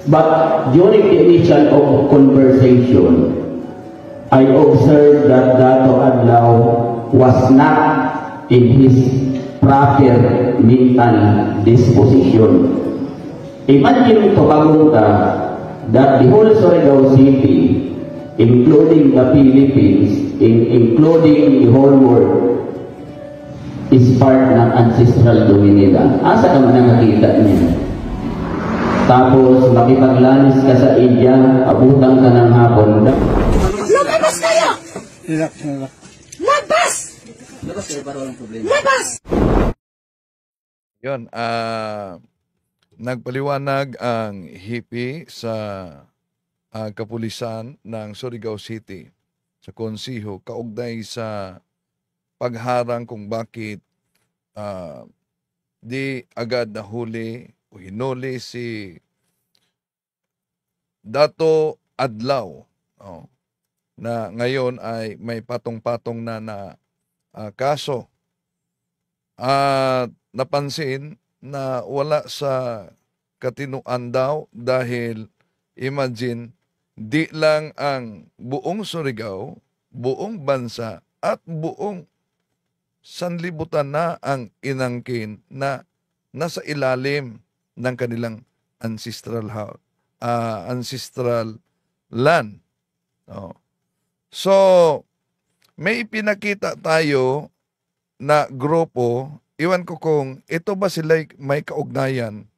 But during the initial of conversation, I observed that Dato Adlaw was not in his proper mental disposition. Imagine to Kagunta that the whole Surigao City, including the Philippines, including the whole world, is part ng ancestral dominida. Asa ka man nakakita niya? Tapos makipaglanis ka sa India, abutan ka ng hapon. Lumabas kayo! Labas! Labas! Yun, nagpaliwanag ang hippie sa kapulisan ng Surigao City sa konsiho kaugnay sa pagharang kung bakit di agad nahuli o hinuli si Dato Adlaw na ngayon ay may patong-patong na kaso. At napansin na wala sa katinuan daw dahil imagine, di lang ang buong Surigao, buong bansa at buong sanlibutan na ang inangkin na nasa ilalim ng kanilang ancestral land. So, may pinakita tayo na grupo, iwan ko kung ito ba sila may kaugnayan.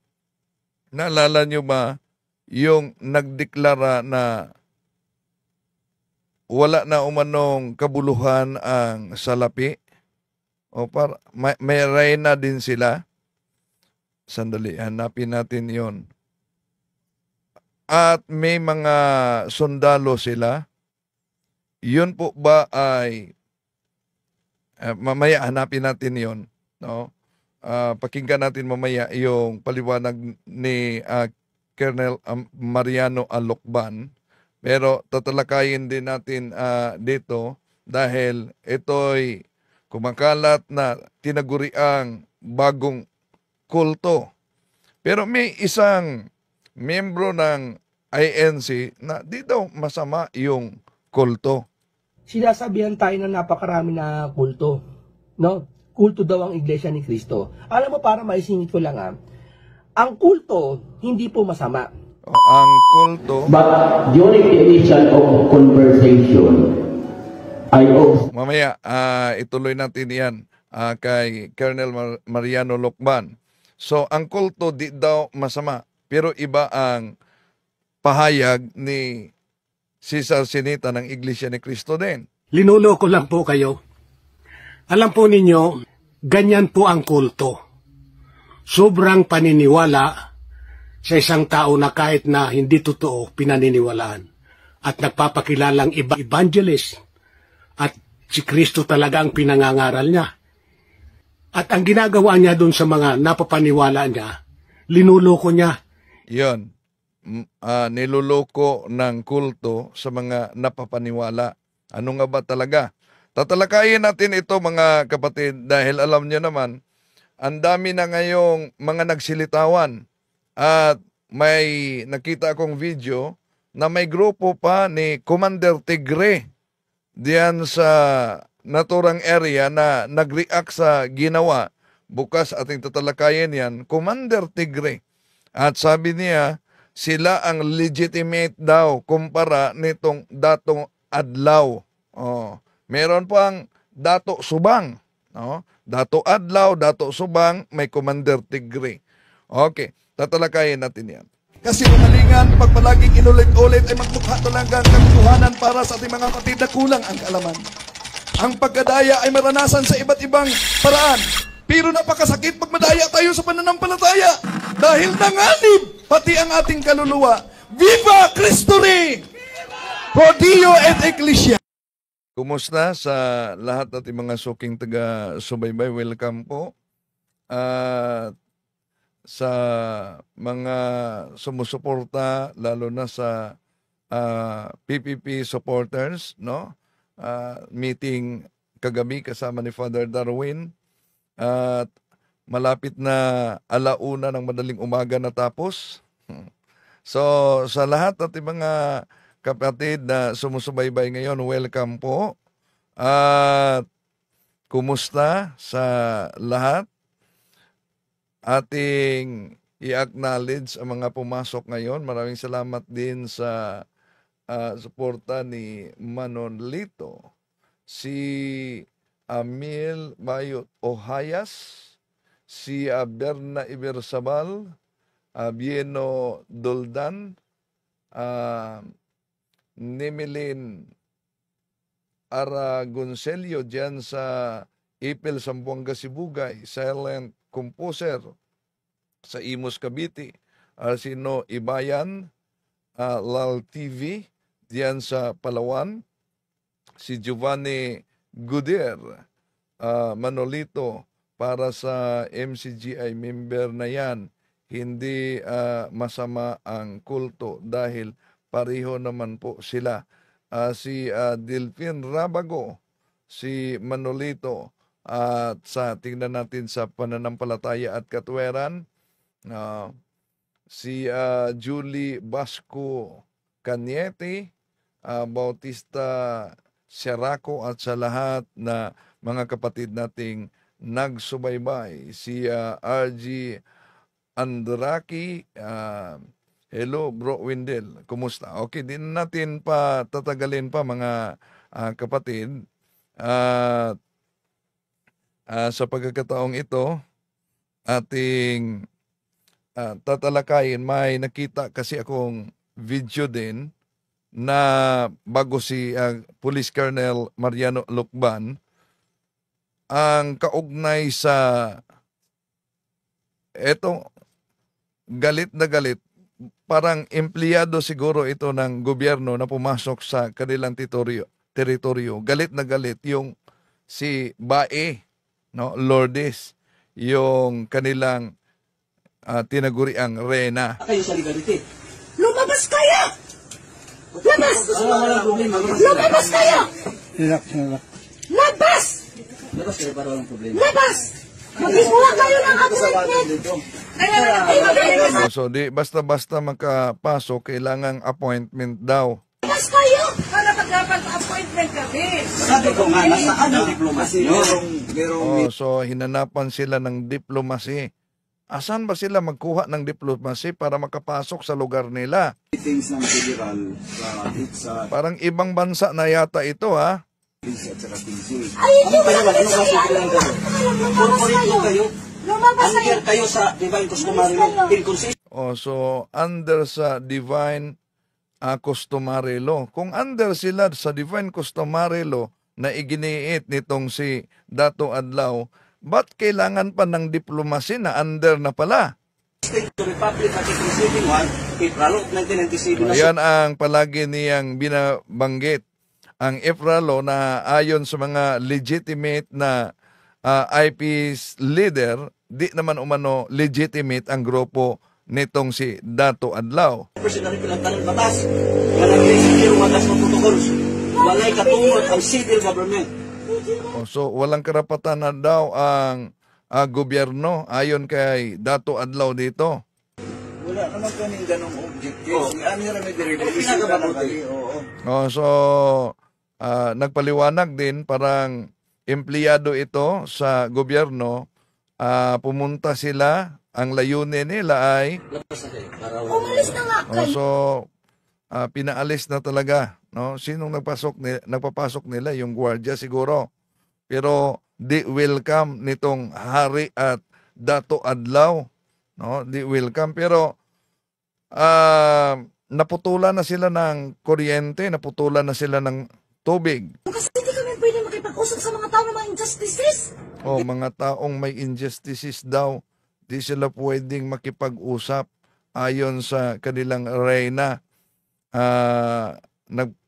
Naalala nyo ba yung nagdeklara na wala na umanong kabuluhan ang salapi? O para may reyna din sila. Sandali, hanapin natin yon. At may mga sundalo sila. Yun po ba ay mamaya hanapin natin yon, no? Pakinggan natin mamaya yung paliwanag ni Colonel Mariano Alocban. Pero tatalakayin din natin dito dahil ito'y kumakalat na tinaguriang bagong kulto. Pero may isang miyembro ng INC na di daw masama yung kulto. Sinasabihan tayo na napakarami na kulto, no? Kulto daw ang Iglesia ni Cristo. Alam mo, para maisingit ko lang ang kulto hindi po masama. Ang kulto. But during the initial of conversation, mamaya, ituloy natin yan kay Colonel Mariano Alocban. So, ang kulto di daw masama, pero iba ang pahayag ni Cesar Sinita ng Iglesia ni Cristo din. Linuloko lang po kayo. Alam po ninyo, ganyan po ang kulto. Sobrang paniniwala sa isang tao na kahit na hindi totoo pinaniniwalaan at nagpapakilalang evangelist. At si Kristo talaga ang pinangangaral niya. At ang ginagawa niya doon sa mga napapaniwala niya, linuloko niya. Yun. Niluloko ng kulto sa mga napapaniwala. Ano nga ba talaga? Tatalakayin natin ito mga kapatid dahil alam niyo naman, ang dami na ngayong mga nagsilitawan at may nakita akong video na may grupo pa ni Commander Tigre diyan sa naturang area na nag-react sa ginawa. Bukas ating tatalakayin yan, Commander Tigre. At sabi niya, sila ang legitimate daw kumpara nitong Dato Adlaw. Meron pang Dato Subang. Dato Adlaw, Dato Subang, may Commander Tigre. Okay, tatalakayin natin yan. Kasi umalingan, pag palaging inulit-ulit ay magmukha talagang katotohanan para sa ating mga kapatid na kulang ang kaalaman. Ang pagkadaya ay maranasan sa iba't ibang paraan. Pero napakasakit pag madaya tayo sa pananampalataya. Dahil nanganib pati ang ating kaluluwa. Viva Cristo Rey! Pro Dio et Ecclesia! Kumusta sa lahat nating mga suking taga-subaybay? Welcome po. Sa mga sumusuporta, lalo na sa PPP supporters, no? Meeting kagabi kasama ni Father Darwin at malapit na 1:00 ng madaling umaga natapos. So, sa lahat ating mga kapatid na sumusubaybay ngayon, welcome po. At kumusta sa lahat? Ating i-acknowledge ang mga pumasok ngayon. Maraming salamat din sa suporta ni Manolito, si Amil Bayot Ohayas, si Berna Ibersabal, Bieno Doldan, Nimelin Aragoncelio dyan sa Ipil, Zamboanga, Sibugay, Silent Composer sa Imus, Cavite, Arsino Ibayan, Lal TV diyan sa Palawan, si Giovanni Guder, Manolito, para sa MCGI member na yan, hindi masama ang kulto dahil pareho naman po sila. Si Delphine Rabago, si Manolito, at sa tingnan natin sa pananampalataya at katweran, si Julie Basco Cañete, Bautista Seraco, at sa lahat na mga kapatid nating nagsubaybay, si RG Andraki, hello bro Windel, kumusta? Okay, din natin pa tatagalin pa mga kapatid. Sa pagkakataong ito, ating tatalakayin, may nakita kasi akong video din na bago si Police Colonel Mariano Lucban, ang kaugnay sa eto, galit na galit, parang empleyado siguro ito ng gobyerno na pumasok sa kanilang teritoryo. Galit na galit yung si Bae, no, Lourdes, yung kanilang tinaguriang reyna. Kayo sa legality. Lumabas kayo! Labas! Lumabas kayo! Labas! Labas kayo para walang problema. Labas! Mag-ikuha kayo ng appointment! So di basta-basta makapasok, kailangang appointment daw. Labas kayo! Para dapat appointment kami! Sabi ko nga, nasaan ang diplomasy? So hinanapan sila ng diplomasy. Asan ba sila magkuha ng diplomasy para makapasok sa lugar nila? Meetings ng federal sa Parang ibang bansa na yata ito, ha? PINSA at saka PINSA. Ay, ito Ano wala kayo? Ano kasi kailangan kayo? Lumabas kayo! kayo? Lumabas kayo! Under kayo sa divine customary law. Inconsistent. So under sa divine customary law. Kung under sila sa divine customary law na iginiit nitong si Dato Adlaw, ba't kailangan pa ng diplomasy na under na pala? State to Republic Article 71, April 1997 na Ayan ang palagi niyang binabanggit. Ang EFRALO na ayon sa mga legitimate na IP's leader, di naman umano legitimate ang grupo nitong si Dato Adlaw. personal pinagtanong batas. Malagay sa kiro batas ng protocols. Walay katungod ang civil government. So walang karapatan na daw ang gobyerno ayon kay Dato Adlaw dito. Wala naman kaming ganong objective. Ano yung may regulation na naman? So nagpaliwanag din, parang empleyado ito sa gobyerno, pumunta sila, ang layunin nila ay Umalis na nga kayo! so pinaalis na talaga, no? Sinong nagpapasok nila? Yung gwardiya siguro. Pero di welcome nitong hari at Dato Adlaw, no? Di welcome, pero naputulan na sila ng kuryente, naputulan na sila ng tubig. Kasi hindi kami pwede makipag-usap sa mga tao ng mga injustices! Mga taong may injustices daw, di sila pwedeng makipag-usap ayon sa kanilang reyna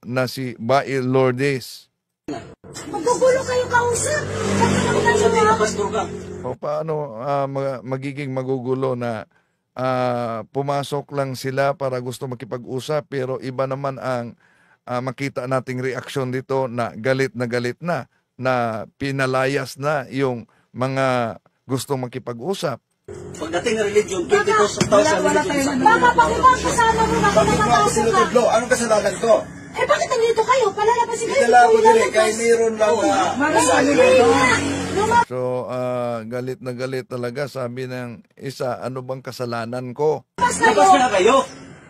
na si Bae Lourdes. Magugulo kayo kausap! Sabi na pastor ka. Paano magiging magugulo na pumasok lang sila para gusto makipag-usap, pero iba naman ang makita nating reaksyon dito na galit na pinalayas na yung mga gustong makipag-usap. Pagdating ng religion, 22,000 religion. Baka pakibang kasama mo na Bakit mo ako nakapasok ka. sinutudlo? Anong kasalanan ko? Eh bakit nandito kayo? Palalabasin kayo. Dinala ko din kahit mayroon lang So, galit na galit talaga. Sabi ng isa, ano bang kasalanan ko? Labas Labas na kayo.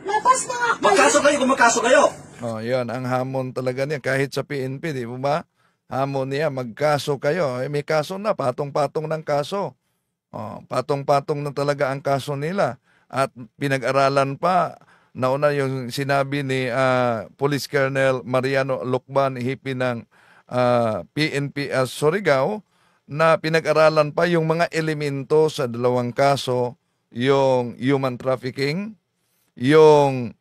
Labas na nga kayo. Magkaso kayo kung magkaso kayo. Oh, yan ang hamon talaga niya. Kahit sa PNP, di ba? Hamon niya, magkaso kayo. Eh, may kaso na, patong-patong ng kaso. Oh, patong-patong na talaga ang kaso nila. At pinag-aralan pa, nauna yung sinabi ni Police Colonel Mariano Lucban, hipi ng PNP Surigao, na pinag-aralan pa yung mga elemento sa dalawang kaso, yung human trafficking, yung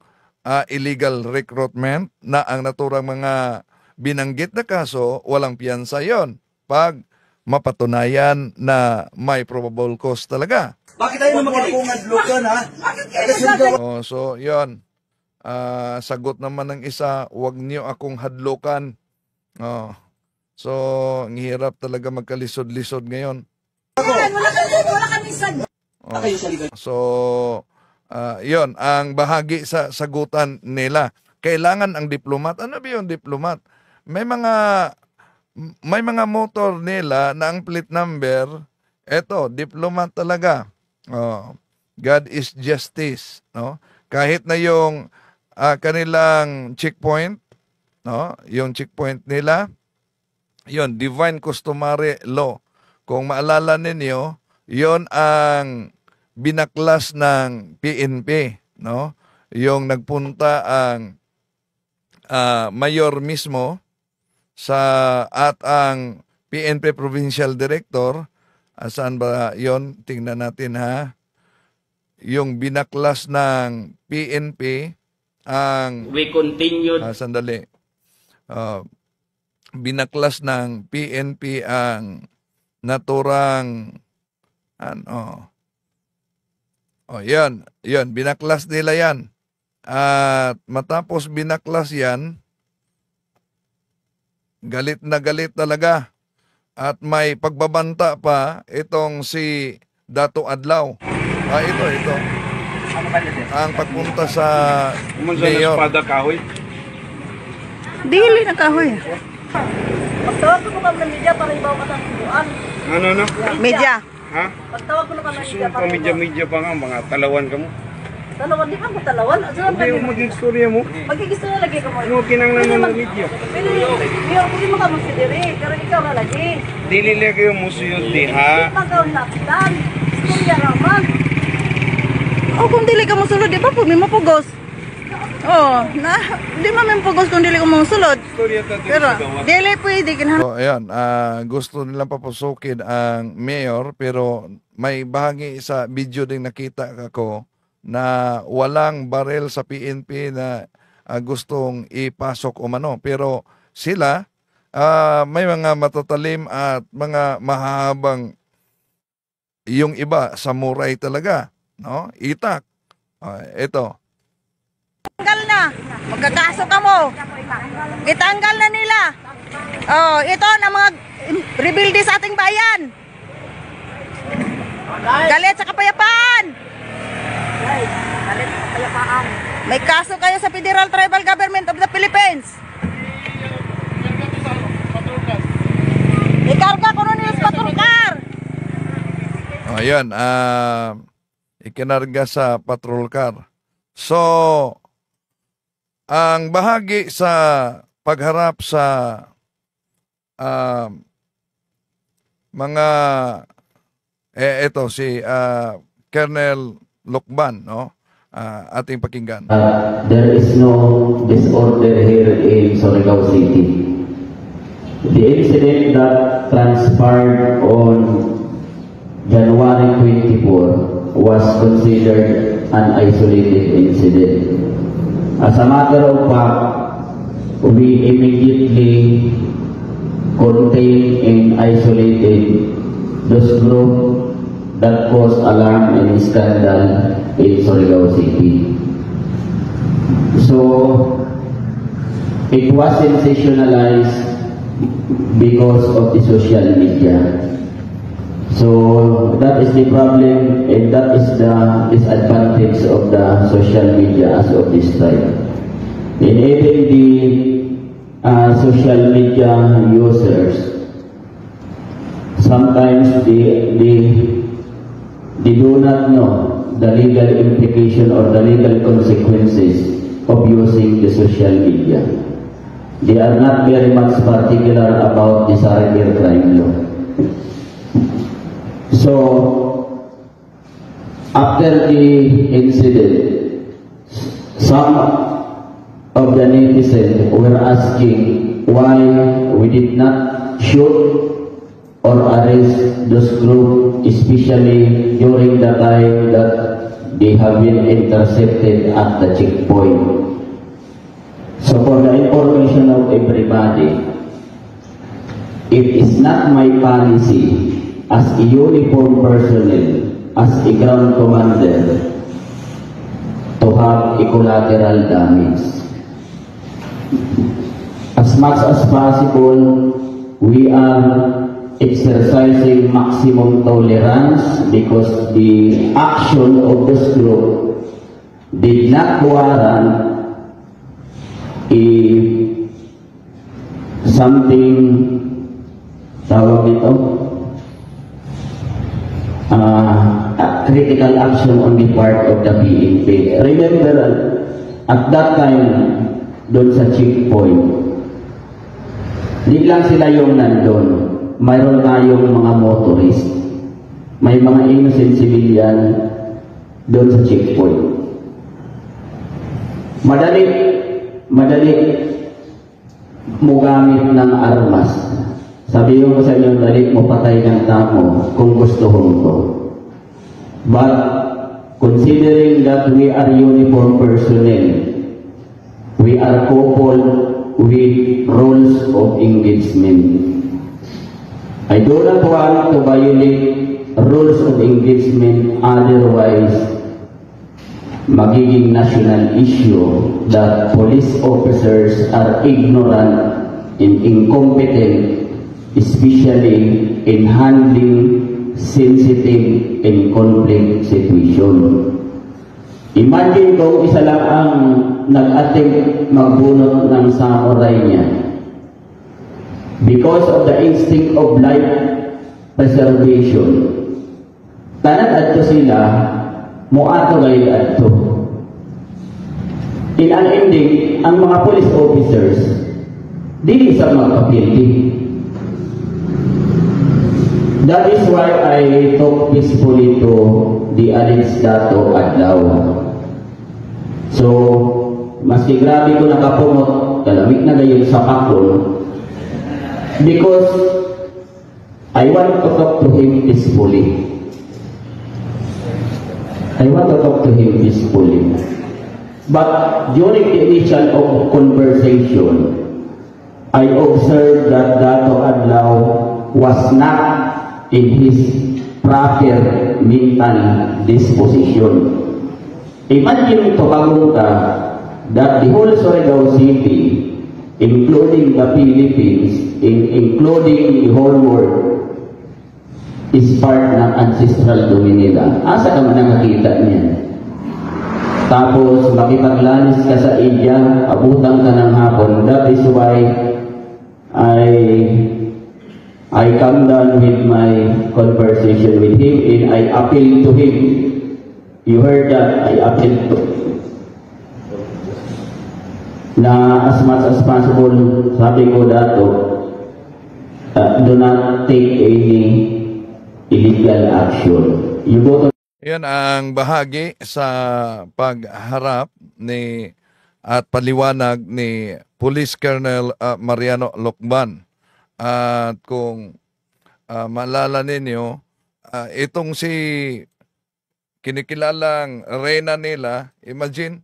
illegal recruitment, na ang naturang mga binanggit na kaso, walang piyansa yon pag mapatunayan na may probable cause talaga. Bakit tayo makinig? Kung adlukan, ha? Oh, so, yon. Sagot naman ng isa, wag niyo akong hadlukan. Oh. So, ang hirap talaga magkalisod-lisod ngayon. Wala kami sa... Oh. Kayo sa legal. So, yon ang bahagi sa sagutan nila. Kailangan ang diplomat. Ano ba yung diplomat? May mga motor nila na ang plate number, eto, diplomat talaga. Oh, God is justice, no? Kahit na yung kanilang checkpoint, no? Yung checkpoint nila, yon divine customary law. Kung maalala ninyo, yon ang binaklas ng PNP, no? Yung nagpunta ang mayor mismo at ang PNP Provincial Director, saan ba yon? Tingnan natin ha. Yung binaklas ng PNP ang... We continued sandali. Binaklas ng PNP ang naturang... yan. Binaklas nila yan. At matapos binaklas yan, galit na galit talaga. At may pagbabanta pa itong si Dato Adlaw. Ito. Ang pagpunta sa mayor. Dili na kahoy. Pagtawag ko naman ng media para ibaw ka ng tubuan. Ano? Media. Ha? Pagtawag ko naman ng media Susunod para pa media pa nga, mga talawan ka mo. Talawan, di ka mo talawan. Hindi yung maging storya mo. Magkikisto na lagi ka mo. Ano kinang naman ng media? Pero hindi mo ka magsidiri. Pero ikaw na lagi. Dili lang kayo musuyod di ha. Pagkaw lapitan. Istorya raman. O kung dili ka mosulod, di ba po may mapugos? Oh, di man may mapugos kung dili ka mosulod. Storya ta Pero dili pwede kinahanglan. So, ayan, gusto nilang papusukin ang mayor, pero may bahagi sa video din nakita ko na walang barel sa PNP na gustong ipasok umano. Pero sila, may mga matatalim at mga mahahabang, yung iba, samurai talaga, no? Itak. Ito. Tanggal na. Magkakaso ka mo. Itanggal na nila. Oh, ito na mga rebuildi sa ating bayan. Galit sa kapayapaan. Galit sa kapayapaan. May kaso kayo sa Federal Tribal Government of the Philippines. Ikarga ko nun nila sa patrol car. Ayan, ikinarga sa patrol car. So, ang bahagi sa pagharap sa mga ito si Colonel Lucban, no? Ating pakinggan. There is no disorder here in Surigao City. The incident that transpired on January 24 was considered an isolated incident. As a matter of fact, we immediately contained and isolated those groups that caused alarm and scandal in Surigao City. So, it was sensationalized because of the social media. So that is the problem, and that is the disadvantage of the social media as of this time. And even the social media users, sometimes they do not know the legal implication or the legal consequences of using the social media. They are not very much particular about the cybercrime law. So, after the incident, some of the netizens were asking why we did not shoot or arrest those groups, especially during the time that they have been intercepted at the checkpoint. So for the information of everybody, it is not my policy as a uniform personnel, as a ground commander, to have a collateral damage. As much as possible, we are exercising maximum tolerance because the action of this group did not warrant something, tawag dito, critical action on the part of the PNP. Remember, at that time, doon sa checkpoint, di lang sila yung nandun. Mayroon tayong mga motorist. May mga innocent civilian doon sa checkpoint. Madali mo gamit ng armas. Sabi ko sa inyo, dali mo patay ng tamo kung gusto mo. But considering that we are uniform personnel, we are coupled with rules of engagement. I do not want to violate rules of engagement, otherwise magiging national issue that police officers are ignorant and incompetent, especially in handling sensitive and conflict situation. Imagine kung isa lang ang nag-attempt magbunot ng samurai niya. Because of the instinct of life preservation, tanan adto sila, muato gayud adto. In an ending, ang mga police officers, dili sa magpapildi. That is why I talk peacefully to the alleged Dato Adlaw. So, maski grabe ko nakapumot, kalamig na gayon sa pakon, because I want to talk to him peacefully. I want to talk to him peacefully. But during the initial conversation, I observed that Dato Adlaw was not in his proper mental disposition. Imagine to Pagunta that the whole Surigao City, including the Philippines, including the whole world, is part ng ancestral domain nila. Asa ka man nakakita niya? Tapos, makipaglanis ka sa India, abutang ka ng hapon. That is why I come down with my conversation with him and I appeal to him. You heard that? I appeal to him. Na as much as possible, sabi ko dato, do not take any illegal action. You go to... Yan ang bahagi sa pagharap ni at paliwanag ni Police Colonel Mariano Lucban. At kung maalala ninyo, itong si kinikilalang reyna nila, imagine,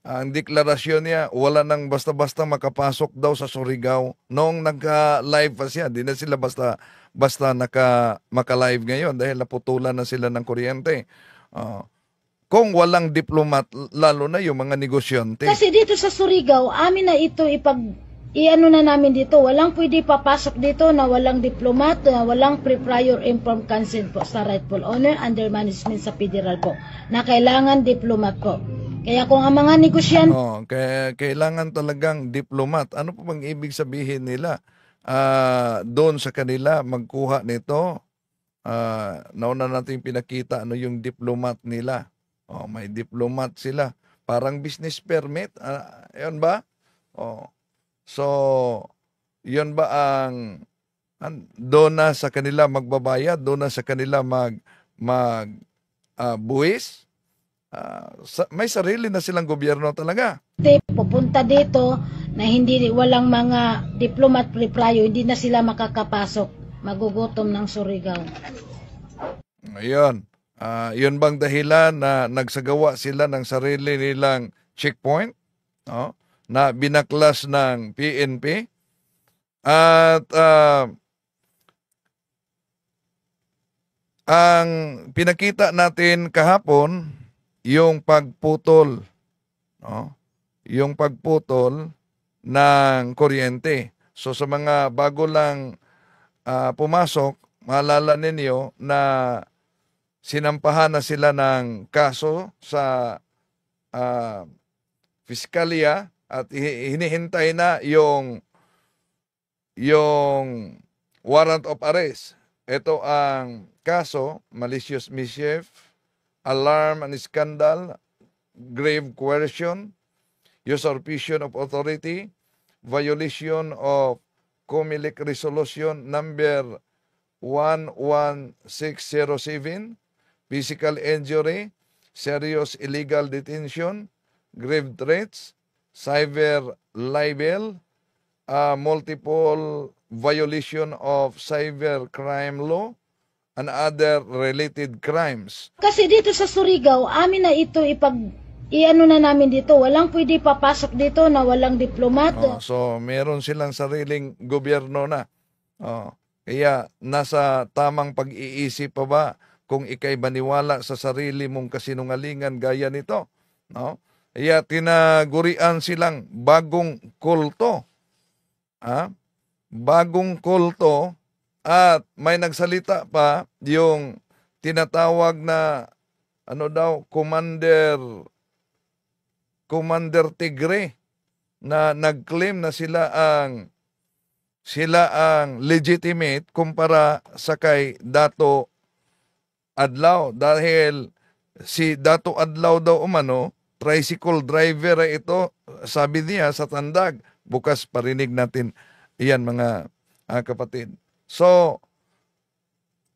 ang deklarasyon niya, wala nang basta-basta makapasok daw sa Surigao. Noong nagka-live pa siya, di na sila basta maka-live ngayon dahil naputulan na sila ng kuryente. Kung walang diplomat, lalo na yung mga negosyante. Kasi dito sa Surigao, amin na ito iano na namin dito, walang pwede papasok dito na walang diplomat, na walang pre-prior informed consent po sa rightful owner under management sa federal po, na kailangan diplomat po. Kaya kung ang mga negosyante kaya kailangan talagang diplomat. Ano po bang ibig sabihin nila? Doon sa kanila magkuha nito. Nauna natin pinakita ano yung diplomat nila. May diplomat sila. Parang business permit. Yun ba? So, yun ba ang doon na sa kanila magbabayad? Doon na sa kanila buwis? May sarili na silang gobyerno talaga. pupunta dito na walang mga diplomat pre-prior, hindi na sila makakapasok. Magugutom ng Surigao. Ayun. Yun bang dahilan na nagsagawa sila ng sarili nilang checkpoint na binaklas ng PNP? At ang pinakita natin kahapon, yung pagputol, yung pagputol ng kuryente. So sa mga bago lang pumasok, maalala ninyo na sinampahan na sila ng kaso sa piskalya at hinihintay na yung warrant of arrest. Ito ang kaso, malicious mischief, alarm and scandal, grave coercion, usurpation of authority, violation of COMELEC Resolution number 11607, physical injury, serious illegal detention, grave threats, cyber libel, multiple violation of cyber crime law, and other related crimes. Kasi dito sa Surigao, amin na ito iano na namin dito, walang pwede papasok dito na walang diplomat. So meron silang sariling gobyerno na. Kaya nasa tamang pag-iisip pa ba kung ikay baniwala sa sarili mong kasinungalingan gaya nito? Kaya tinagurian silang bagong kulto. Bagong kulto. At may nagsalita pa yung tinatawag na Commander Tigre na nag-claim na sila ang legitimate kumpara sa kay Dato Adlaw, dahil si Dato Adlaw daw tricycle driver ito, sabi niya sa Tandag. Bukas parinig natin iyan mga kapatid. So,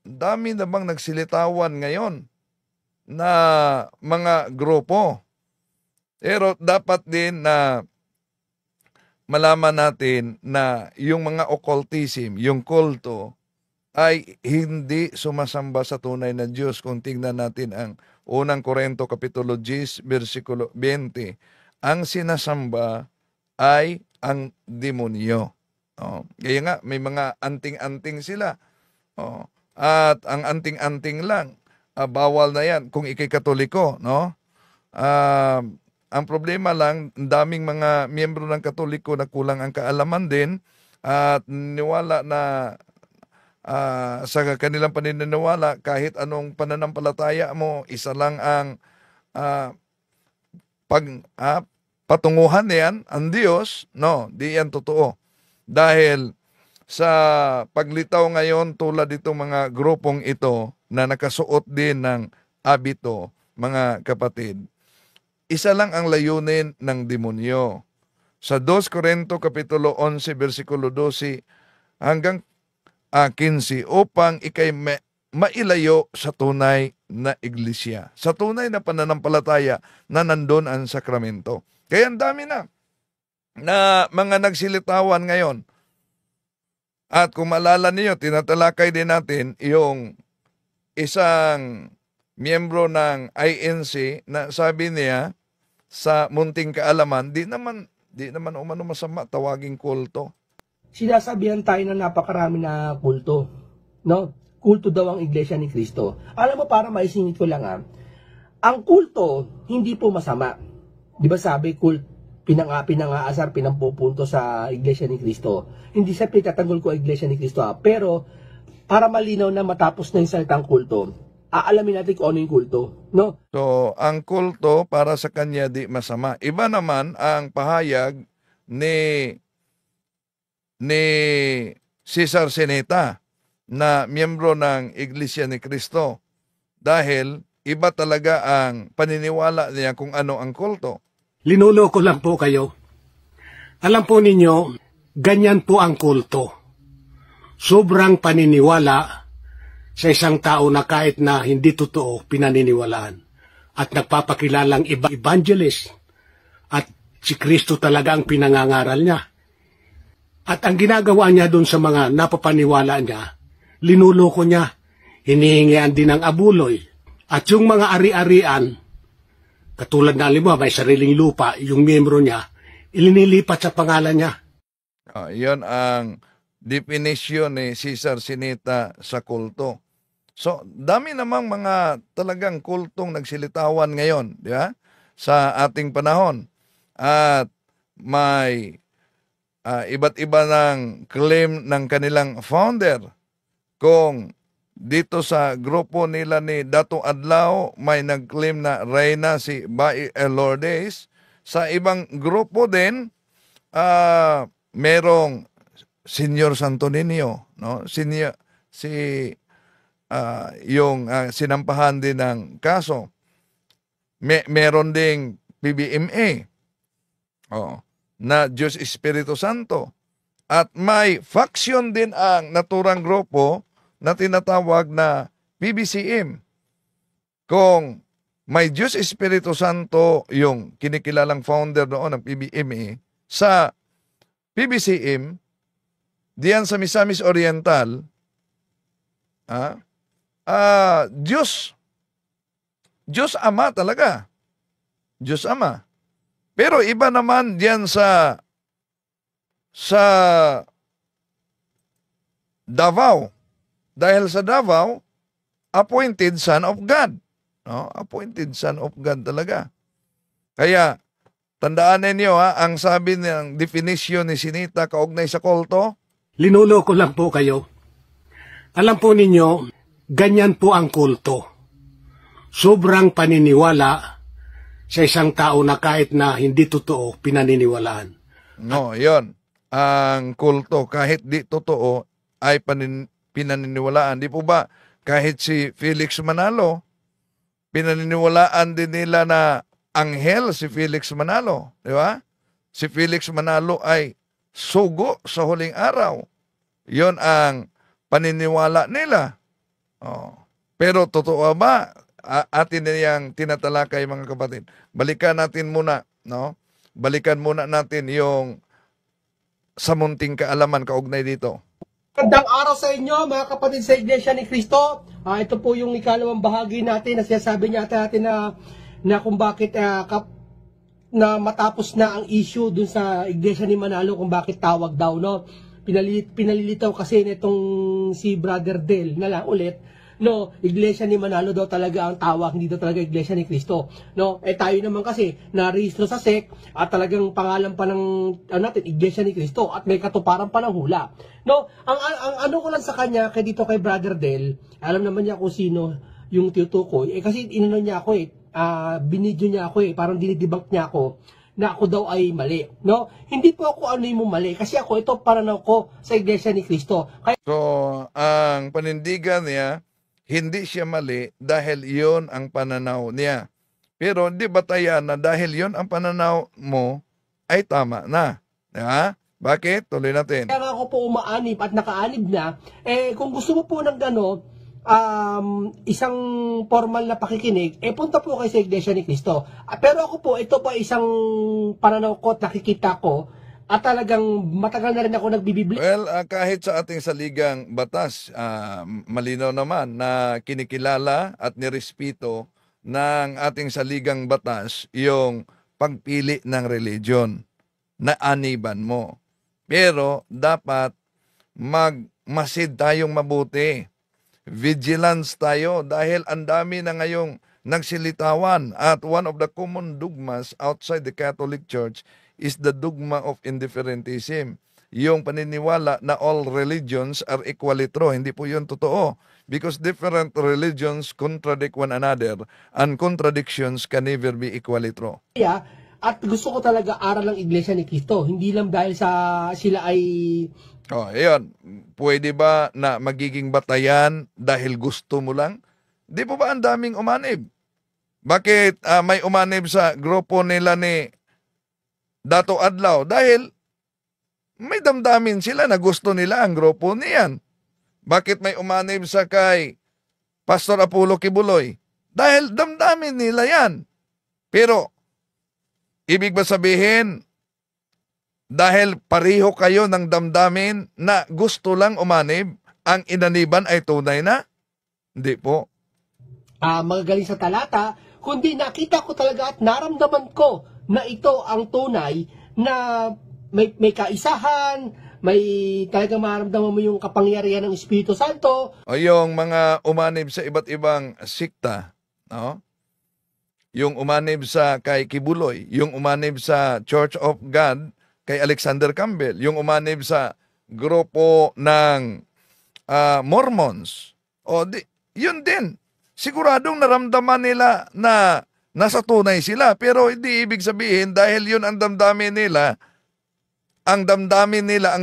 dami na bang nagsilitawan ngayon na mga grupo. Pero dapat din na malaman natin na yung mga occultism, yung kulto, ay hindi sumasamba sa tunay na Diyos. Kung tingnan natin ang unang Korinto Kapitulo 10, versikulo 20, ang sinasamba ay ang demonyo. Kaya nga, may mga anting-anting sila. At ang anting-anting lang, bawal na yan kung ikay Katoliko. Ang problema lang, daming mga miyembro ng Katoliko na kulang ang kaalaman din at niwala na sa kanilang paniniwala, kahit anong pananampalataya mo, isa lang ang patunguhan niyan, ang Diyos. No, di yan totoo. Dahil sa paglitaw ngayon tulad itong mga grupong ito na nakasuot din ng abito, mga kapatid, isa lang ang layunin ng demonyo. Sa 2 Korinto Kapitulo 11, versikulo 12 hanggang 15, upang ikay mailayo sa tunay na iglesia, sa tunay na pananampalataya na nandun ang sakramento. Kaya ang dami na mga nagsilitawan ngayon. At kung maalala niyo, tinatalakay din natin yung isang miyembro ng INC na sabi niya sa munting kaalaman, di naman umano masama tawaging kulto. Sinasabihan tayo na napakarami na kulto. Kulto daw ang Iglesia ni Cristo. Alam mo, para maisingit ko lang ang kulto, hindi po masama. Di ba sabi, pinangaasar, pinampupunto sa Iglesia ni Cristo. Hindi sa pitatanggol ko Iglesia ni Cristo, pero para malinaw na matapos na yung salitang kulto, aalamin natin kung ano yung kulto, no? So, ang kulto para sa kanya di masama. Iba naman ang pahayag ni Cesar Sineta na miyembro ng Iglesia ni Cristo. Dahil iba talaga ang paniniwala niya kung ano ang kulto. Linuloko lang po kayo. Alam po ninyo, ganyan po ang kulto. Sobrang paniniwala sa isang tao na kahit na hindi totoo pinaniniwalaan at nagpapakilalang evangelist at si Kristo talaga ang pinangangaral niya. At ang ginagawa niya doon sa mga napapaniwala niya, linuloko niya, hinihingian din ng abuloy. At yung mga ari-arian, katulad na lima, may sariling lupa, yung miyembro niya, ilinilipat sa pangalan niya. Yon ang definisyon ni Cesar Sineta sa kulto. So, dami namang mga talagang kultong nagsilitawan ngayon, di ba? Sa ating panahon. At may iba't iba ng claim ng kanilang founder. Kung dito sa grupo nila ni Dato Adlaw, may nag-claim na reyna si Bai Lourdes. Sa ibang grupo din, merong Senyor Santo Niño, no? Yung sinampahan din ng kaso. Meron ding PBMA, na Diyos Espiritu Santo. At may faction din ang naturang grupo na tinatawag na PBCM. Kung may Diyos Espiritu Santo yung kinikilalang founder noon ng PBMA, sa PBCM, diyan sa Misamis Oriental, Diyos Ama talaga. Diyos Ama. Pero iba naman diyan sa Davao. Dahil sa Davao, appointed Son of God. No? Appointed Son of God talaga. Kaya, tandaan ninyo ang sabi ng definition ni Sineta kaugnay sa kulto. Linuloko lang po kayo. Alam po ninyo, ganyan po ang kulto. Sobrang paniniwala sa isang tao na kahit na hindi totoo, pinaniniwalaan. No, yon. Ang kulto, kahit di totoo, ay pinaniniwalaan. Di po ba, kahit si Felix Manalo, pinaniniwalaan din nila na anghel si Felix Manalo. Di ba? Si Felix Manalo ay sugo sa huling araw. Yon ang paniniwala nila. Pero totoo ba? Atin niyang tinatalakay, mga kapatid. Balikan natin muna, no? Balikan muna natin yung sa munting kaalaman kaugnay dito. Magandang araw sa inyo, mga kapatid sa Iglesia ni Cristo. Ito po yung ikalawang bahagi natin na sinasabi natin na kung bakit na matapos na ang issue dun sa Iglesia ni Manalo kung bakit tawag daw, no? Pinalilitaw kasi nitong si Brother Del na lang ulit, no, Iglesia ni Manalo daw talaga ang tawag, hindi daw talaga Iglesia ni Cristo, no? Tayo naman kasi narehistro sa SEC at talagang pangalan pa ng natin Iglesia ni Cristo at may katuparan pa ng hula, no? Ang ano ko lang sa kanya kay dito kay Brother Del, alam naman niya kung sino yung tinutukoy, kasi inano niya ako binidyo niya ako parang dinidebunk niya ako na ako daw ay mali, no? Hindi po ako ano yung mali kasi ako ito pananaw ko sa Iglesia ni Cristo. So, ang panindigan niya, hindi siya mali dahil yon ang pananaw niya. Pero hindi batayan na dahil yon ang pananaw mo ay tama na. Diba? Bakit? Tuloy natin. Kaya ako po umaanib at nakaanib na, kung gusto mo po ng isang formal na pakikinig, punta po kayo sa Iglesia ni Cristo. Pero ako po, ito pa isang pananaw ko at nakikita ko at talagang matagal na rin ako nagbibibli. Well, kahit sa ating saligang batas, malinaw naman na kinikilala at nirespeto ng ating saligang batas yung pagpili ng religion na aniban mo. Pero dapat magmasid tayong mabuti. Vigilance tayo dahil ang dami na ngayong nagsilitawan. At one of the common dogmas outside the Catholic Church is the dogma of indifferentism. Yung paniniwala na all religions are equally true. Hindi po yun totoo. Because different religions contradict one another and contradictions can never be equally true. At gusto ko talaga aral ng Iglesia ni Cristo. Hindi lang dahil sa sila ay... Ayun. Pwede ba na magiging batayan dahil gusto mo lang? Di po ba ang daming umanib? Bakit may umanib sa grupo nila ni Dato Adlaw? Dahil may damdamin sila na gusto nila ang grupo niyan. Bakit may umanib sa kay Pastor Apollo Kibuloy? Dahil damdamin nila yan. Pero, ibig ba sabihin, dahil pareho kayo ng damdamin na gusto lang umanib, ang inaniban ay tunay na? Hindi po. Magagaling sa talata, kundi nakita ko talaga at naramdaman ko na ito ang tunay na may kaisahan, may talaga maramdaman mo yung kapangyarihan ng Espiritu Santo. O yung mga umanib sa iba't ibang sikta, no? Yung umanib sa kay Kibuloy, yung umanib sa Church of God kay Alexander Campbell, yung umanib sa grupo ng Mormons, yun din. Siguradong naramdaman nila na nasa tunay sila, pero hindi ibig sabihin dahil yun ang damdamin nila, ang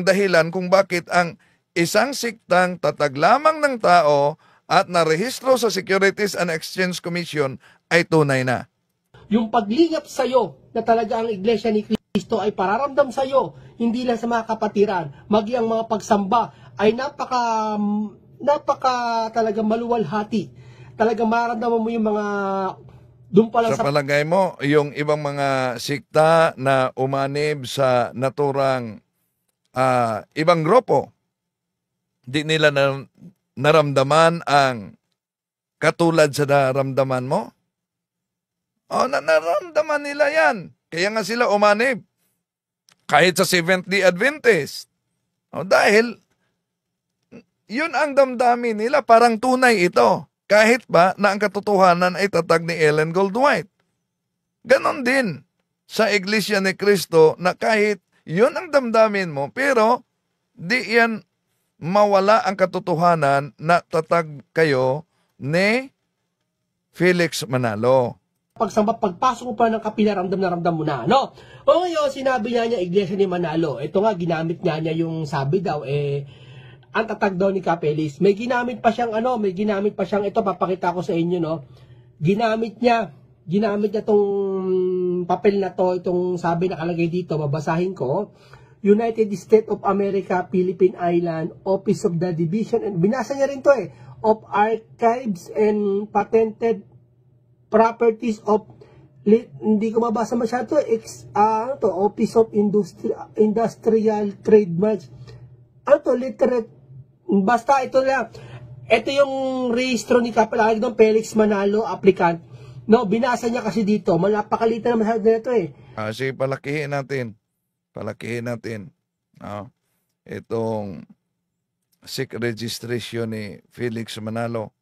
dahilan kung bakit ang isang siktang tatag lamang ng tao at narehistro sa Securities and Exchange Commission ay tunay na. Yung paglingap sa'yo na talaga ang Iglesia ni Cristo ay pararamdam sa'yo, hindi lang sa mga kapatiran, maging ang mga pagsamba ay napaka talaga maluwalhati. Talaga maramdaman mo yung mga doon pa lang sa palagay mo, yung ibang mga sikta na umanib sa naturang ibang grupo, di nila naramdaman ang katulad sa naramdaman mo? Naramdaman nila yan. Kaya nga sila umanib. Kahit sa Seventh-day Adventist. Dahil, yun ang damdamin nila. Parang tunay ito. Kahit ba na ang katotohanan ay tatag ni Ellen Goldwhite. Ganon din sa Iglesia ni Cristo na kahit yun ang damdamin mo, pero di yan mawala ang katotohanan na tatag kayo ni Felix Manalo. Pagpasok mo pa ng kapila, ramdam na ramdam mo na, no? O ngayon, sinabi niya Iglesia ni Manalo. Ito nga, ginamit niya yung sabi daw, ang tatag daw ni Capelis. May ginamit pa siyang ito, papakita ko sa inyo, no? Ginamit niya tong papel na to, itong sabi nakalagay dito, babasahin ko. United States of America, Philippine Island, Office of the Division, and binasa niya rin to of Archives and Patented Properties of, hindi ko mabasa masyado, Office of Industrial Trademarks. Literate, basta ito lang. Ito yung rehistro ni Kapalagay ng Felix Manalo, applicant. No, binasa niya kasi dito. Malapakalitan naman sa dito Sige, palakihin natin. Itong SIC registration ni Felix Manalo.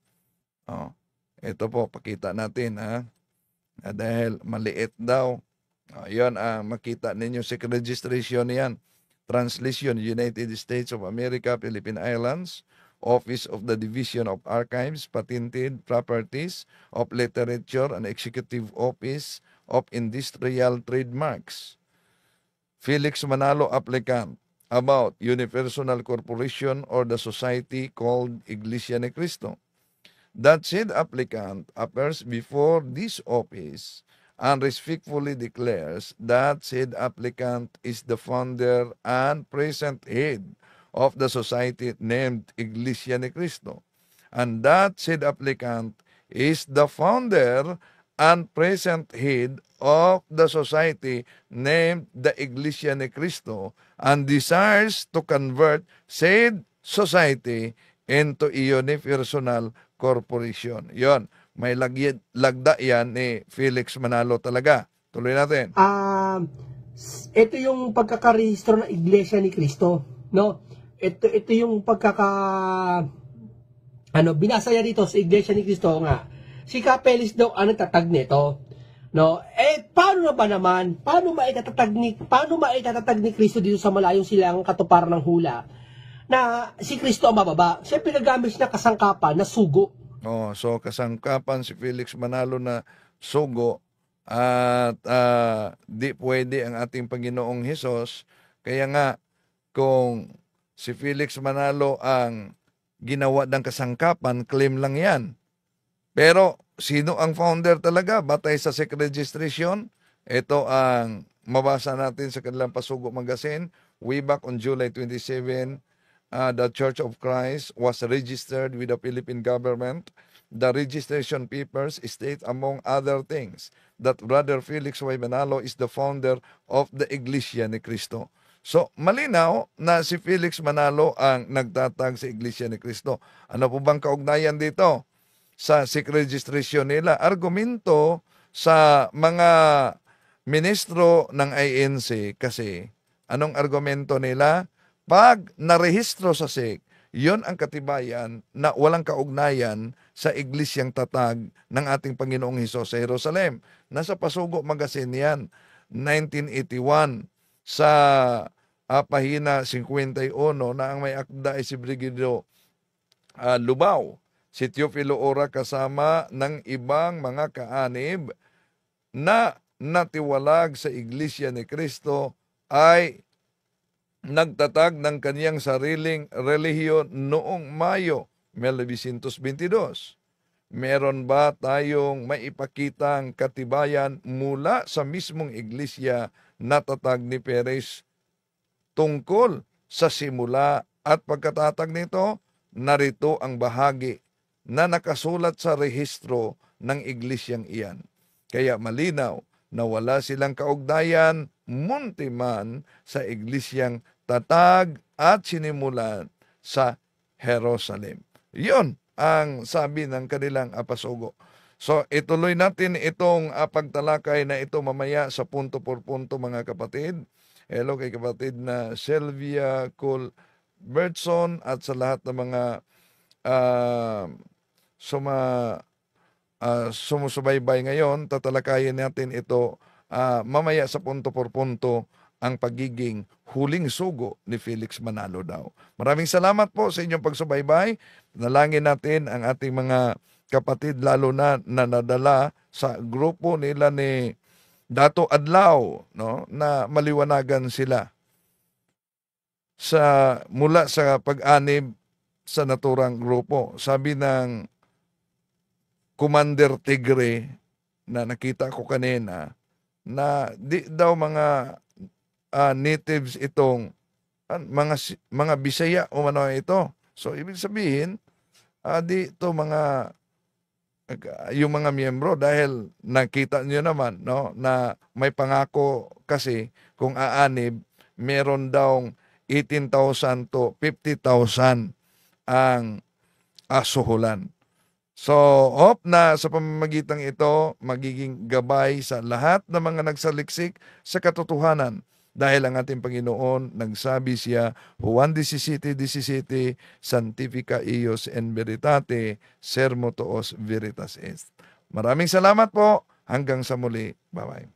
Ito po, pakita natin, dahil maliit daw. Yan, makita ninyo SIC registration yan. Translation, United States of America, Philippine Islands, Office of the Division of Archives, Patented Properties of Literature, and Executive Office of Industrial Trademarks. Felix Manalo, applicant, about Unipersonal Corporation or the society called Iglesia ni Cristo. That said applicant appears before this office and respectfully declares that said applicant is the founder and present head of the society named Iglesia ni Cristo, and that said applicant is the founder and present head of the society named the Iglesia ni Cristo, and desires to convert said society into a unipersonal corporation. Yon, may lagda yan ni Felix Manalo talaga. Tuloy natin. Ito yung pagkakarehistro ng Iglesia ni Cristo, no? Ito yung binasa niya dito sa Iglesia ni Cristo nga. si Capeles daw ang nagtatag nito. No? Paano na ba naman? Paano maitatatag ni Kristo dito sa malayong silang katuparan ng hula na si Kristo ang mababa? Siyempre nagamit na kasangkapan na sugo. So kasangkapan si Felix Manalo na sugo at di pwede ang ating Panginoong Hesus. Kaya nga, kung si Felix Manalo ang ginawa ng kasangkapan, claim lang yan. Pero sino ang founder talaga? Batay sa SEC registration, ito ang mabasa natin sa kanilang Pasugo Magazine. Way back on July 27, the Church of Christ was registered with the Philippine government. The registration papers state, among other things, that Brother Felix Y. Manalo is the founder of the Iglesia ni Cristo. So, malinaw na si Felix Manalo ang nagtatag sa Iglesia ni Cristo. Ano po bang kaugnayan dito? Sa SEC registration nila, argumento sa mga ministro ng INC kasi anong argumento nila? Pag narehistro sa SEC, yon ang katibayan na walang kaugnayan sa iglesyang tatag ng ating Panginoong Hesus sa Jerusalem. Nasa Pasugo Magazine yan, 1981, sa pahina 51 na ang may akda ay si Brigido Lubao. Si Teofilo Ora kasama ng ibang mga kaanib na natiwalag sa Iglesia ni Cristo ay nagtatag ng kaniyang sariling relihiyon noong Mayo 1922. Meron ba tayong maipakitang katibayan mula sa mismong Iglesia na tatag ni Perez tungkol sa simula at pagkatatag nito? Narito ang bahagi na nakasulat sa rehistro ng iglesyang iyan. Kaya malinaw na wala silang kaugnayan muntiman sa iglesyang tatag at sinimulan sa Jerusalem. Yun ang sabi ng kanilang Pasugo. So ituloy natin itong pagtalakay na ito mamaya sa punto por punto, mga kapatid. Hello kay kapatid na Sylvia Colbertson at sa lahat ng mga sumusubaybay ngayon. Tatalakayin natin ito mamaya sa punto por punto, ang pagiging huling sugo ni Felix Manalo daw. Maraming salamat po sa inyong pagsubaybay. Nalangin natin ang ating mga kapatid, lalo na nadala sa grupo nila ni Dato Adlaw, no, na maliwanagan sila mula sa pag-anib sa naturang grupo. Sabi ng Commander Tigre na nakita ko kanina na di daw mga natives itong mga Bisaya o ano ito. So ibig sabihin di ito yung mga miyembro, dahil nakita niyo naman, no, na may pangako kasi kung aanib meron daw 18,000 to 50,000 ang suhulan. So, hope na sa pamamagitan ito, magiging gabay sa lahat ng mga nagsaliksik sa katotohanan. Dahil ang ating Panginoon, nagsabi siya, Juan 17:17, Sanctifica ios en veritate, sermo tuos veritas est. Maraming salamat po. Hanggang sa muli. Bye-bye.